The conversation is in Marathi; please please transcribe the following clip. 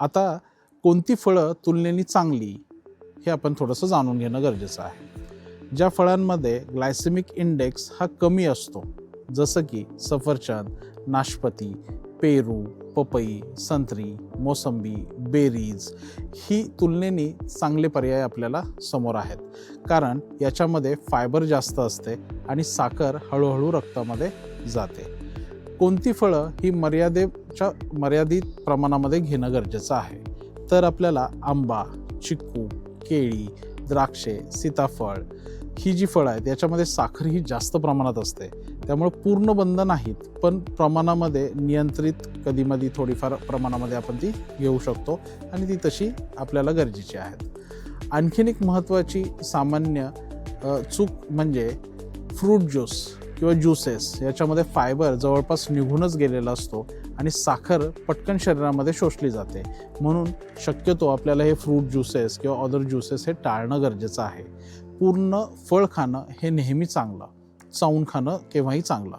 आता कोणती फळं तुलनेने चांगली हे आपण थोडंसं जाणून घेणं गरजेचं आहे. ज्या फळांमध्ये ग्लायसेमिक इंडेक्स हा कमी असतो, जसं की सफरचंद, नाशपती, पेरू, पपई, संत्री, मोसंबी, बेरीज ही तुलनेने चांगले पर्याय आपल्याला समोर आहेत, कारण याच्यामध्ये फायबर जास्त असते आणि साखर हळूहळू रक्तामध्ये जाते. कोणती फळं ही मर्यादित प्रमाणामध्ये घेणं गरजेचं आहे, तर आपल्याला आंबा, चिक्कू, केळी, द्राक्षे, सीताफळ ही जी फळं आहेत याच्यामध्ये साखर ही जास्त प्रमाणात असते. त्यामुळे पूर्ण बंद नाहीत, पण प्रमाणामध्ये नियंत्रित कधीमधी थोडीफार प्रमाणामध्ये आपण ती घेऊ शकतो आणि ती तशी आपल्याला गरजेची आहेत. आणखीन एक महत्त्वाची सामान्य चूक म्हणजे फ्रूट ज्यूस किंवा ज्युसेस याच्यामध्ये फायबर जवळपास निघूनच गेलेला असतो आणि साखर पटकन शरीरामध्ये शोषली जाते. म्हणून शक्यतो आपल्याला हे फ्रूट ज्युसेस किंवा अदर ज्युसेस हे टाळणं गरजेचं आहे. पूर्ण फळ खाणं हे नेहमी चांगलं, चावून खाणं केव्हाही चांगलं.